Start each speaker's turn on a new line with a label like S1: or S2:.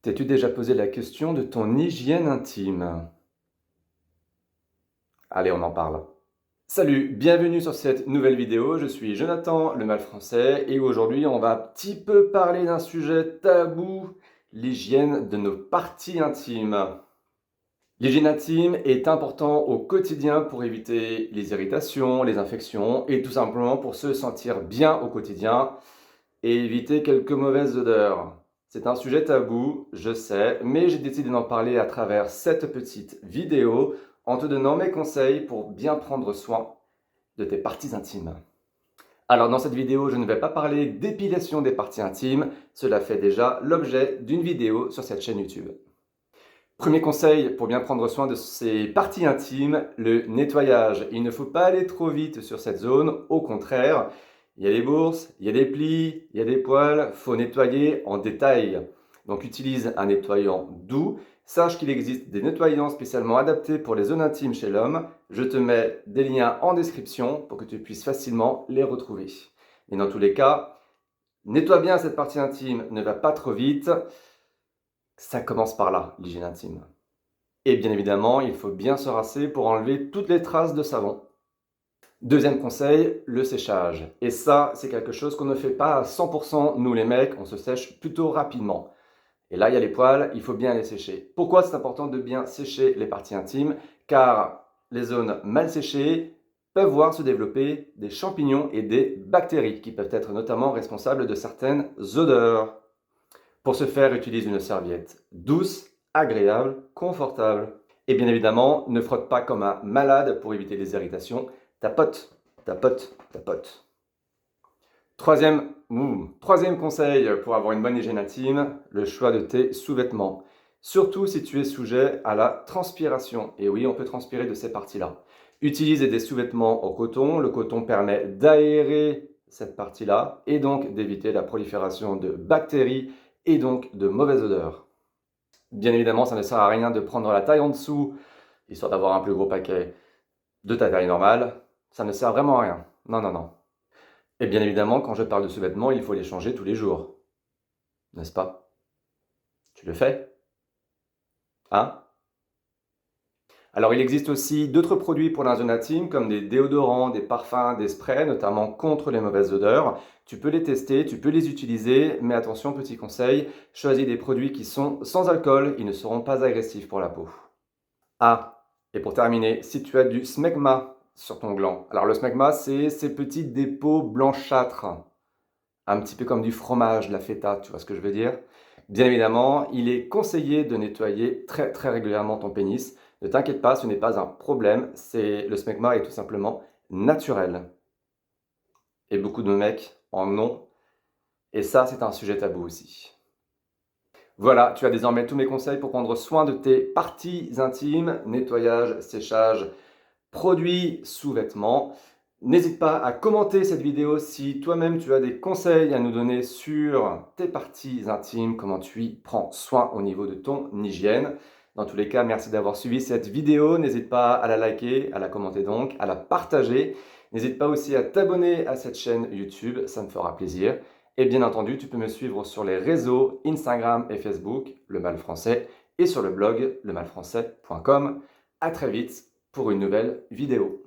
S1: T'es-tu déjà posé la question de ton hygiène intime? Allez, on en parle. Salut, bienvenue sur cette nouvelle vidéo. Je suis Jonathan, le mal français, et aujourd'hui, on va un petit peu parler d'un sujet tabou, l'hygiène de nos parties intimes. L'hygiène intime est important au quotidien pour éviter les irritations, les infections, et tout simplement pour se sentir bien au quotidien et éviter quelques mauvaises odeurs. C'est un sujet tabou, je sais, mais j'ai décidé d'en parler à travers cette petite vidéo en te donnant mes conseils pour bien prendre soin de tes parties intimes. Alors dans cette vidéo, je ne vais pas parler d'épilation des parties intimes, cela fait déjà l'objet d'une vidéo sur cette chaîne YouTube. Premier conseil pour bien prendre soin de ses parties intimes, le nettoyage. Il ne faut pas aller trop vite sur cette zone, au contraire, il y a des bourses, il y a des plis, il y a des poils, il faut nettoyer en détail. Donc utilise un nettoyant doux. Sache qu'il existe des nettoyants spécialement adaptés pour les zones intimes chez l'homme. Je te mets des liens en description pour que tu puisses facilement les retrouver. Mais dans tous les cas, nettoie bien cette partie intime, ne va pas trop vite. Ça commence par là, l'hygiène intime. Et bien évidemment, il faut bien se rincer pour enlever toutes les traces de savon. Deuxième conseil, le séchage. Et ça, c'est quelque chose qu'on ne fait pas à 100%, nous les mecs, on se sèche plutôt rapidement. Et là, il y a les poils, il faut bien les sécher. Pourquoi c'est important de bien sécher les parties intimes? Car les zones mal séchées peuvent voir se développer des champignons et des bactéries qui peuvent être notamment responsables de certaines odeurs. Pour ce faire, utilise une serviette douce, agréable, confortable. Et bien évidemment, ne frotte pas comme un malade pour éviter les irritations. Tapote, tapote, tapote. Troisième conseil pour avoir une bonne hygiène intime, le choix de tes sous-vêtements. Surtout si tu es sujet à la transpiration. Et oui, on peut transpirer de ces parties-là. Utilise des sous-vêtements en coton. Le coton permet d'aérer cette partie-là et donc d'éviter la prolifération de bactéries et donc de mauvaises odeurs. Bien évidemment, ça ne sert à rien de prendre la taille en dessous, histoire d'avoir un plus gros paquet de ta taille normale. Ça ne sert vraiment à rien. Non, non, non. Et bien évidemment, quand je parle de sous-vêtements, il faut les changer tous les jours. N'est-ce pas? Tu le fais? Hein? Alors, il existe aussi d'autres produits pour la zone intime, comme des déodorants, des parfums, des sprays, notamment contre les mauvaises odeurs. Tu peux les tester, tu peux les utiliser, mais attention, petit conseil, choisis des produits qui sont sans alcool, ils ne seront pas agressifs pour la peau. Ah, et pour terminer, si tu as du smegma sur ton gland, alors le smegma, c'est ces petits dépôts blanchâtres, un petit peu comme du fromage, la feta, tu vois ce que je veux dire? Bien évidemment, il est conseillé de nettoyer très très régulièrement ton pénis. Ne t'inquiète pas, ce n'est pas un problème, le smegma est tout simplement naturel. Et beaucoup de mecs en ont, et ça c'est un sujet tabou aussi. Voilà, tu as désormais tous mes conseils pour prendre soin de tes parties intimes, nettoyage, séchage, produits, sous-vêtements. N'hésite pas à commenter cette vidéo si toi-même tu as des conseils à nous donner sur tes parties intimes, comment tu y prends soin au niveau de ton hygiène. Dans tous les cas, merci d'avoir suivi cette vidéo. N'hésite pas à la liker, à la commenter donc, à la partager. N'hésite pas aussi à t'abonner à cette chaîne YouTube, ça me fera plaisir. Et bien entendu, tu peux me suivre sur les réseaux Instagram et Facebook, Le Mal Français, et sur le blog lemalfrançais.com. À très vite pour une nouvelle vidéo.